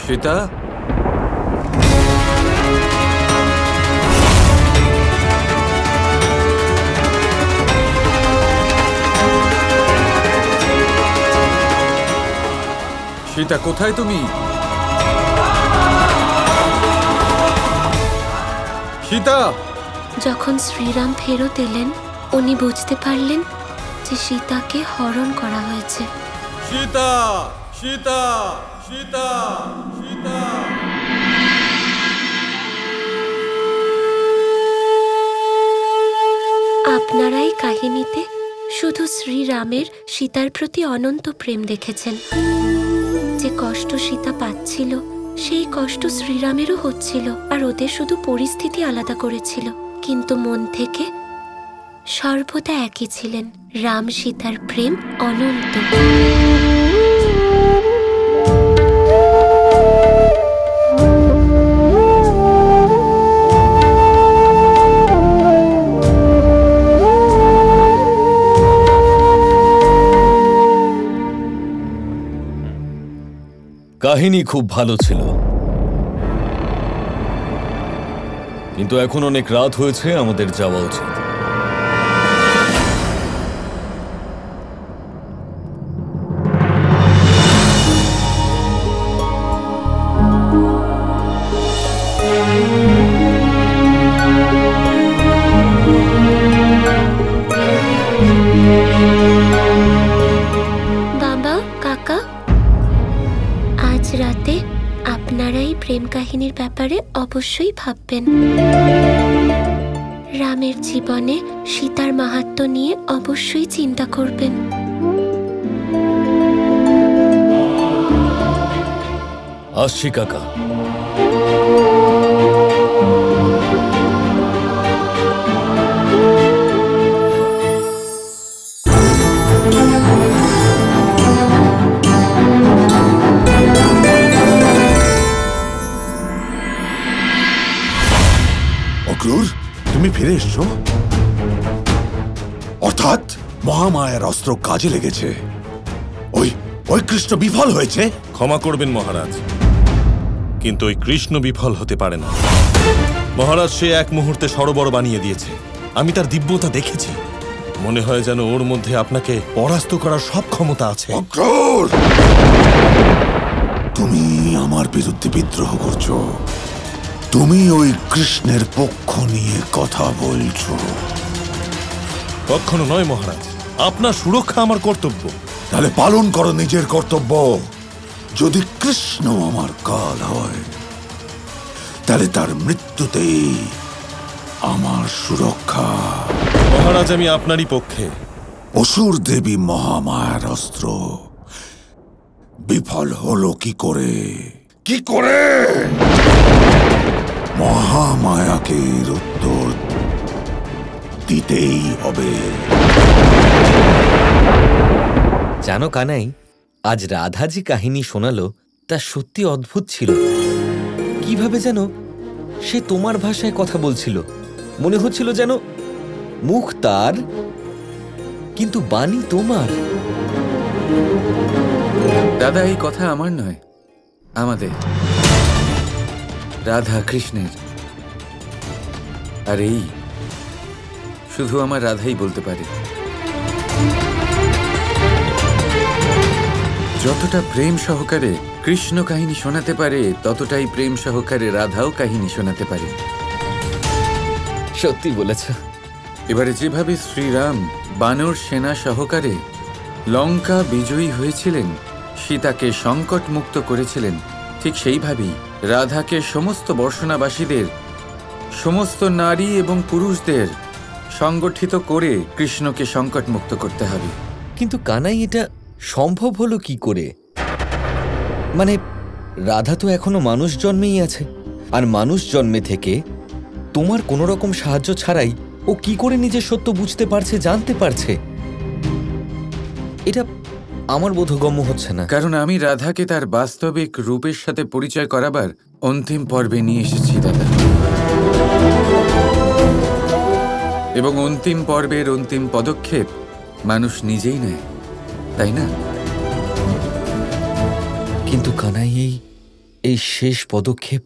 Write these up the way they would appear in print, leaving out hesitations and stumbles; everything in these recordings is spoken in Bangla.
সীতা, সীতা কোথায় তুমি? সীতা! যখন শ্রীরাম ফেরত এলেন উনি বুঝতে পারলেন যে সীতাকে হরণ করা হয়েছে। সীতা! সীতা! সীতা! সীতা! আপনারা এই কাহিনীতে শুধু শ্রীরামের সীতার প্রতি অনন্ত প্রেম দেখেছেন। যে কষ্ট সীতা পাচ্ছিল সেই কষ্ট শ্রীরামেরও হচ্ছিল, আর ওদের শুধু পরিস্থিতি আলাদা করেছিল, কিন্তু মন থেকে সর্বদা একই ছিলেন। রাম সীতার প্রেম অনন্ত। কাহিনী খুব ভালো ছিল, কিন্তু এখন অনেক রাত হয়েছে, আমাদের যাওয়া উচিত। বাবা, কাকা, আজ রাতে আপনারাই প্রেম কাহিনীর ব্যাপারে অবশ্যই ভাববেন। রামের জীবনে সীতার মাহাত্ম্য নিয়ে অবশ্যই চিন্তা করবেন। আসছি কাকা। অক্রূর, তুমি ফিরে এসছো? অর্থাৎ মহামায়ার অস্ত্র কাজে লেগেছে। ওই কৃষ্ণ বিফল হয়েছে। ক্ষমা করবেন মহারাজ, কিন্তু ওই কৃষ্ণ বিফল হতে পারে না। মহারাজ সে এক মুহূর্তে সরোবর বানিয়ে দিয়েছে। আমি তার দিব্যতা দেখেছি। মনে হয় যেন ওর মধ্যে আপনাকে পরাস্ত করার সব ক্ষমতা আছে। অক্রূর, তুমি আমার বিরুদ্ধে বিদ্রোহ করছো। তুমি ওই কৃষ্ণের পক্ষ নিয়ে কথা বলছো। কখনো নয় মহারাজ, আপনার সুরক্ষা আমার কর্তব্য। তাহলে পালন করো নিজের কর্তব্য। যদি কৃষ্ণ আমার কাল হয় তাহলে তার মৃত্যুতেই আমার সুরক্ষা। মহারাজ, আমি আপনারই পক্ষে। অসুর দেবী মহামায়ার অস্ত্র বিফল হলো কি করে? কি করে? মহামায়াকে এর উত্তর দিতেই হবে। জানো কানাই, আজ রাধা যে কাহিনী শোনালো তা সত্যি অদ্ভুত ছিল। কিভাবে যেন সে তোমার ভাষায় কথা বলছিল। মনে হচ্ছিল যেন মুখ তার, কিন্তু বাণী তোমার। দাদা, এই কথা আমার নয়, আমাদের রাধা কৃষ্ণের। আর এই শুধু আমার রাধাই বলতে পারে। যতটা প্রেম সহকারে কৃষ্ণ কাহিনী শোনাতে পারে, ততটাই প্রেম সহকারে রাধাও কাহিনী শোনাতে পারে। সত্যি বলেছ। এবারে যেভাবে শ্রীরাম বানর সেনা সহকারে লঙ্কা বিজয়ী হয়েছিলেন, সীতাকে সংকট মুক্ত করেছিলেন, ঠিক সেইভাবেই রাধাকে সমস্ত বর্ষণাবাসীদের, সমস্ত নারী এবং পুরুষদের সংগঠিত করে কৃষ্ণকে সংকট মুক্ত করতে হবে। কিন্তু কানাই, এটা সম্ভব হলো কি করে? মানে রাধা তো এখনো মানুষ জন্মেই আছে, আর মানুষ জন্মে থেকে তোমার কোনো রকম সাহায্য ছাড়াই ও কি করে নিজের সত্য বুঝতে পারছে, জানতে পারছে? এটা আমার বোধগম্য হচ্ছে না। কারণ আমি রাধাকে তার বাস্তবিক রূপের সাথে পরিচয় করাবার অন্তিম পর্বে নিয়ে এসেছি দাদা। এবং অন্তিম পর্বের অন্তিম পদক্ষেপ মানুষ নিজেই নেয়, তাই না? কিন্তু কানাই, এই এই শেষ পদক্ষেপ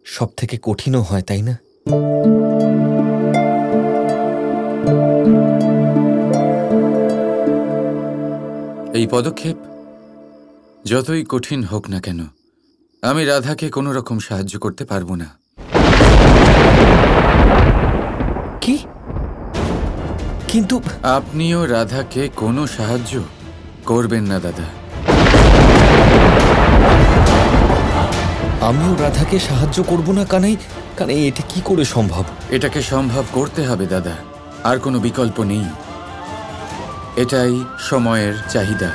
সব থেকে কঠিনও হয়, তাই না? এই পদক্ষেপ যতই কঠিন হোক না কেন, আমি রাধাকে কোনো রকম সাহায্য করতে পারবো না। কি? কিন্তু আপনিও রাধাকে কোনো সাহায্য করবেন না দাদা। আমিও রাধাকে সাহায্য করব না কানাই? কানাই, এটা কি করে সম্ভব? এটাকে সম্ভব করতে হবে দাদা, আর কোনো বিকল্প নেই। এটাই সময়ের চাহিদা,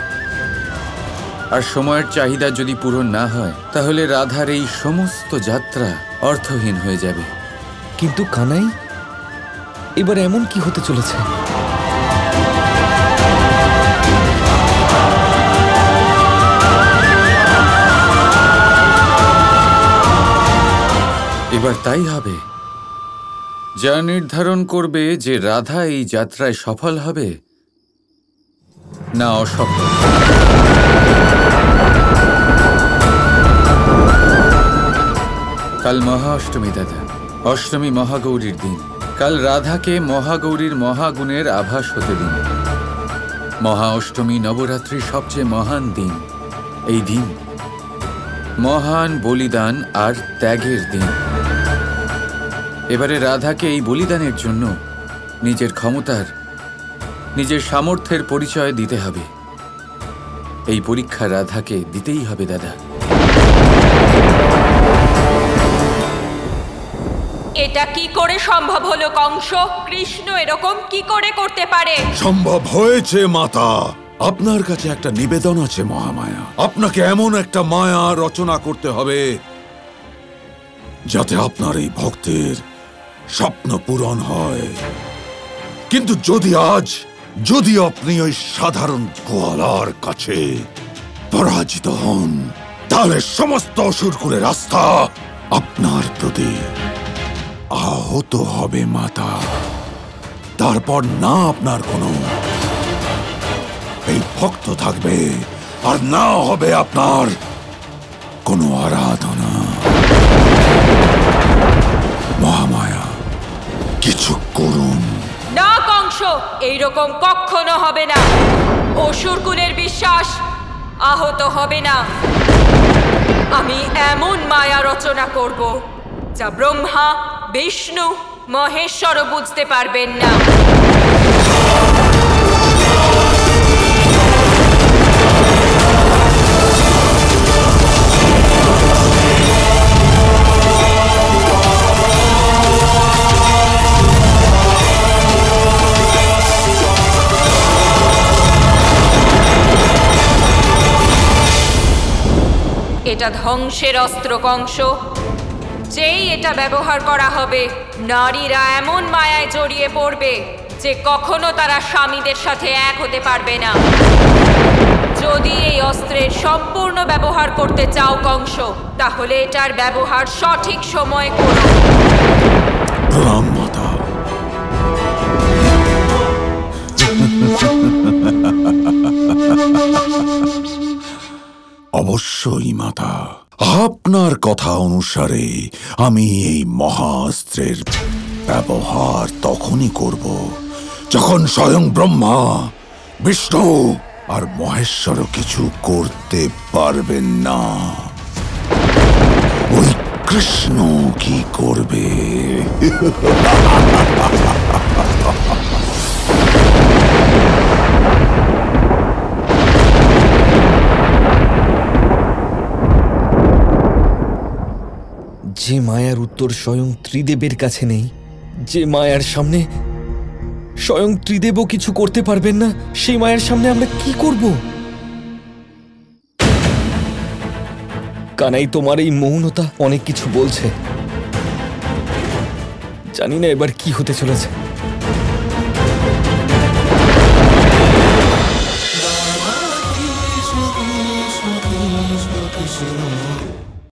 আর সময়ের চাহিদা যদি পূরণ না হয় তাহলে রাধার এই সমস্ত যাত্রা অর্থহীন হয়ে যাবে। কিন্তু কানাই, এবার এমন কি হতে চলেছে? এবার তাই হবে যা নির্ধারণ করবে যে রাধা এই যাত্রায় সফল হবে না অসফল। কাল মহা অষ্টমী দাদা, অষ্টমী মহাগৌরীর দিন। কাল রাধাকে মহাগৌরীর মহাগুণের আভাস হতে দিন। মহা অষ্টমী নবরাত্রির সবচেয়ে মহান দিন। এই দিন মহান বলিদান আর ত্যাগের দিন। এবারে রাধাকে এই বলিদানের জন্য নিজের ক্ষমতার, নিজের সামর্থ্যের পরিচয় দিতে হবে। এই পরীক্ষা রাধাকে দিতেই হবে দাদা। এটা কি করে সম্ভব হলো কংস? কৃষ্ণ এরকম কি করে করতে পারে? সম্ভব হয়েছে মাতা। আপনার কাছে একটা নিবেদন আছে মহামায়া। আপনাকে এমন একটা মায়া রচনা করতে হবে যাতে আপনার এই ভক্তের স্বপ্ন পূরণ হয়। কিন্তু যদি আপনি ওই সাধারণ গোয়ালার কাছে পরাজিত হন, তাহলে সমস্ত অসুরকুলের রাস্তা আপনার প্রতি আহত হবে মাতা। তারপর না আপনার কোনো এই ভক্ত থাকবে, আর না হবে আপনার কোনো আরাধনা। মহামায়া, কিছু করুন। না কংস, এইরকম কখনো হবে না। অসুরকুলের বিশ্বাস আহত হবে না। আমি এমন মায়া রচনা করব যা ব্রহ্মা, বিষ্ণু, মহেশ্বরও বুঝতে পারবেন না। এটা ধ্বংসের অস্ত্র কংস। যেই এটা ব্যবহার করা হবে, নারীরা এমন মায়ায় জড়িয়ে পড়বে যে কখনো তারা স্বামীদের সাথে এক হতে পারবে না। যদি এই অস্ত্রের সম্পূর্ণ ব্যবহার করতে চাও কংস, তাহলে এটার ব্যবহার সঠিক সময়ে করো। প্রণাম মাতা। অবশ্যই মাতা, আপনার কথা অনুসারে আমি এই মহাস্ত্রের ব্যবহার তখনই করব যখন স্বয়ং ব্রহ্মা, বিষ্ণু আর মহেশ্বরও কিছু করতে পারবেন না। ওই কৃষ্ণ কি করবে? যে মায়ার উত্তর স্বয়ং ত্রিদেবের কাছে নেই, যে মায়ার সামনে স্বয়ং ত্রিদেবও কিছু করতে পারবেন না, সেই মায়ের সামনে আমরা কি করব? কানাই, তোমার এই মৌনতা অনেক কিছু বলছে। জানি না এবার কি হতে চলেছে।